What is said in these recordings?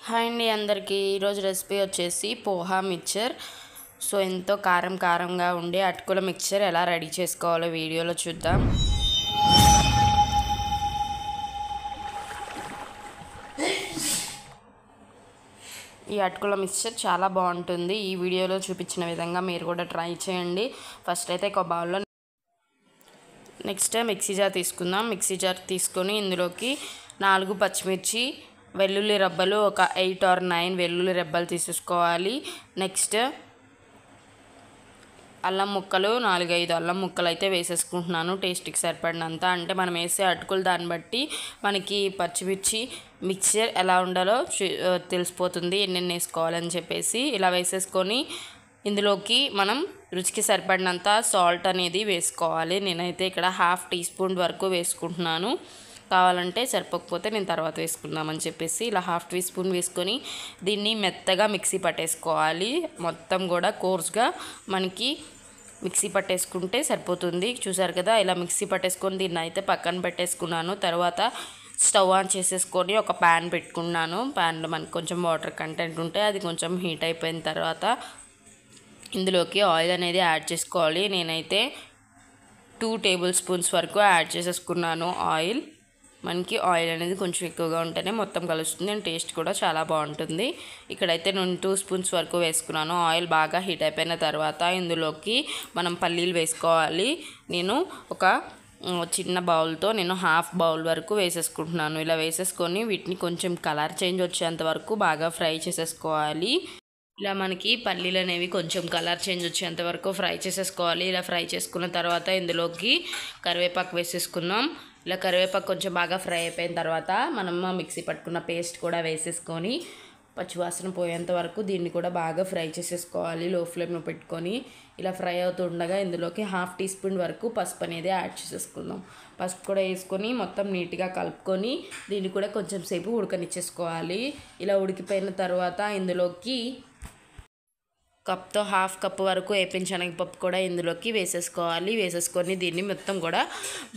Hi అండి అందరికీ. ఈరోజు రెసిపీ వచ్చేసి పోహా మిక్చర్. సో ఎంతో కారంగా ఉండే అటుకుల మిక్చర్ ఎలా రెడీ చేసుకోవాలో వీడియోలో చూద్దాం. ఈ అటుకుల మిక్చర్ చాలా బాగుంటుంది. ఈ వీడియోలో చూపించిన విధంగా మీరు కూడా ట్రై చేయండి. ఫస్ట్ అయితే ఒక బౌల్లో నెక్స్ట్ మిక్సీ జార్ తీసుకుందాం. మిక్సీ జార్ తీసుకొని ఇందులోకి 4 పచ్చిమిర్చి, వెల్లుల్లి రెబ్బలు ఒక 8 or 9 వెల్లుల్లి రెబ్బలు తీసుకోవాలి. నెక్స్ట్ అల్లం ముక్కలు 4-5 అల్లం ముక్కలు అయితే వేసేసుకుంటున్నాను టేస్ట్కి సరిపడినంత. అంటే మనం వేసే అటుకులు దాన్ని బట్టి మనకి పచ్చిమిర్చి మిక్చర్ ఎలా ఉండాలో తెలిసిపోతుంది ఎన్నెన్ని వేసుకోవాలని చెప్పేసి. ఇలా వేసేసుకొని ఇందులోకి మనం రుచికి సరిపడినంత సాల్ట్ అనేది వేసుకోవాలి. నేనైతే ఇక్కడ 1/2 టీ స్పూన్ వరకు వేసుకుంటున్నాను. కావాలంటే సరిపోకపోతే నేను తర్వాత వేసుకుందామని చెప్పేసి ఇలా 1/2 టీ స్పూన్ వేసుకొని దీన్ని మెత్తగా మిక్సీ పట్టేసుకోవాలి. మొత్తం కూడా కోర్స్గా మనకి మిక్సీ పట్టేసుకుంటే సరిపోతుంది. చూసారు కదా, ఇలా మిక్సీ పట్టేసుకొని దీన్ని అయితే పక్కన పెట్టేసుకున్నాను. తర్వాత స్టవ్ ఆన్ చేసేసుకొని ఒక ప్యాన్ పెట్టుకున్నాను. ప్యాన్లో మనకి కొంచెం వాటర్ కంటెంట్ ఉంటే అది కొంచెం హీట్ అయిపోయిన తర్వాత ఇందులోకి ఆయిల్ అనేది యాడ్ చేసుకోవాలి. నేనైతే 2 టేబుల్ స్పూన్స్ వరకు యాడ్ చేసేసుకున్నాను ఆయిల్. మనకి ఆయిల్ అనేది కొంచెం ఎక్కువగా ఉంటేనే మొత్తం కలుస్తుంది అండ్ టేస్ట్ కూడా చాలా బాగుంటుంది. ఇక్కడైతే నేను 2 స్పూన్స్ వరకు వేసుకున్నాను. ఆయిల్ బాగా హీట్ అయిపోయిన తర్వాత ఇందులోకి మనం పల్లీలు వేసుకోవాలి. నేను ఒక చిన్న బౌల్తో 1/2 బౌల్ వరకు వేసేసుకుంటున్నాను. ఇలా వేసేసుకొని వీటిని కొంచెం కలర్ చేంజ్ వచ్చేంత వరకు బాగా ఫ్రై చేసేసుకోవాలి. ఇలా మనకి పల్లీలు అనేవి కొంచెం కలర్ చేంజ్ వచ్చేంత వరకు ఫ్రై చేసేసుకోవాలి. ఇలా ఫ్రై చేసుకున్న తర్వాత ఇందులోకి కరివేపాకు వేసేసుకుందాం. ఇలా కరివేపాకు కొంచెం బాగా ఫ్రై అయిపోయిన తర్వాత మనం మిక్సీ పట్టుకున్న పేస్ట్ కూడా వేసేసుకొని పచ్చివాసన పోయేంత వరకు దీన్ని కూడా బాగా ఫ్రై చేసేసుకోవాలి లో ఫ్లేమ్లో పెట్టుకొని. ఇలా ఫ్రై అవుతుండగా ఇందులోకి 1/2 టీ స్పూన్ వరకు పసుపు అనేది యాడ్ చేసేసుకుందాం. పసుపు కూడా వేసుకొని మొత్తం నీట్గా కలుపుకొని దీన్ని కూడా కొంచెం సేపు ఉడకనిచ్చేసుకోవాలి. ఇలా ఉడికిపోయిన తర్వాత ఇందులోకి కప్తో 1/2 కప్ వరకు శనగపప్పు కూడా ఇందులోకి వేసేసుకోవాలి. వేసేసుకొని దీన్ని మొత్తం కూడా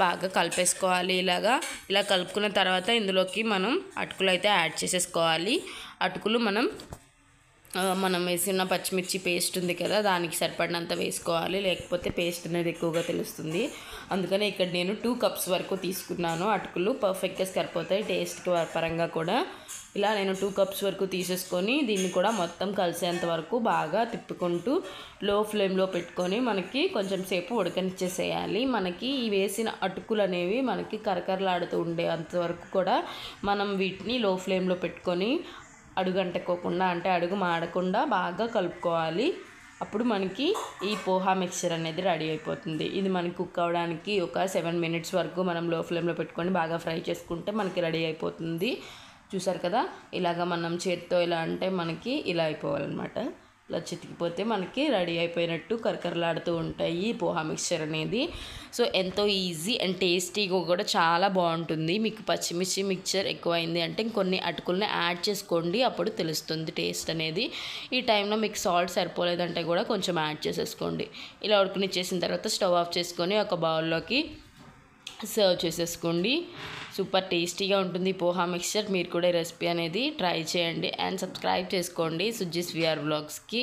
బాగా కలిపేసుకోవాలి. ఇలా కలుపుకున్న తర్వాత ఇందులోకి మనం అటుకులు అయితే యాడ్ చేసేసుకోవాలి. అటుకులు మనం వేసిన పచ్చిమిర్చి పేస్ట్ ఉంది కదా, దానికి సరిపడినంత వేసుకోవాలి. లేకపోతే పేస్ట్ అనేది ఎక్కువగా తెలుస్తుంది. అందుకని ఇక్కడ నేను 2 కప్స్ వరకు తీసుకున్నాను. అటుకులు పర్ఫెక్ట్గా సరిపోతాయి టేస్ట్ పరంగా కూడా. ఇలా నేను 2 కప్స్ వరకు తీసేసుకొని దీన్ని కూడా మొత్తం కలిసేంత వరకు బాగా తిప్పుకుంటూ లో ఫ్లేమ్లో పెట్టుకొని మనకి కొంచెం సేపు ఉడకనిచ్చేసేయాలి. మనకి ఈ వేసిన అటుకులు అనేవి మనకి కరకరలాడుతూ ఉండే అంతవరకు కూడా మనం వీటిని లో ఫ్లేమ్లో పెట్టుకొని అడుగంటుకోకుండా అంటే అడుగు మాడకుండా బాగా కలుపుకోవాలి. అప్పుడు మనకి ఈ పోహా మిక్చర్ అనేది రెడీ అయిపోతుంది. ఇది మనకి కుక్ అవ్వడానికి ఒక 7 minutes వరకు మనం లో ఫ్లేమ్లో పెట్టుకొని బాగా ఫ్రై చేసుకుంటే మనకి రెడీ అయిపోతుంది. చూసారు కదా, ఇలాగ మనం చేతితో ఇలా అంటే మనకి ఇలా అయిపోవాలన్నమాట. ఇలా చితికిపోతే మనకి రెడీ అయిపోయినట్టు కరకరలాడుతూ ఉంటాయి ఈ పోహా మిక్చర్ అనేది. సో ఎంతో ఈజీ అండ్ టేస్టీగా కూడా చాలా బాగుంటుంది. మీకు పచ్చిమిర్చి మిక్చర్ ఎక్కువైంది అంటే ఇంకొన్ని అటుకుల్ని యాడ్ చేసుకోండి, అప్పుడు తెలుస్తుంది టేస్ట్ అనేది. ఈ టైంలో మీకు సాల్ట్ సరిపోలేదంటే కూడా కొంచెం యాడ్ చేసేసుకోండి. ఇలా ఉడకనిచ్చేసిన తర్వాత స్టవ్ ఆఫ్ చేసుకొని ఒక బౌల్లోకి సర్వ్ చేసేసుకోండి. సూపర్ టేస్టీగా ఉంటుంది పోహా మిక్చర్. మీరు కూడా ఈ రెసిపీ అనేది ట్రై చేయండి అండ్ సబ్స్క్రైబ్ చేసుకోండి సుజ్జీస్ విఆర్ వ్లాగ్స్కి.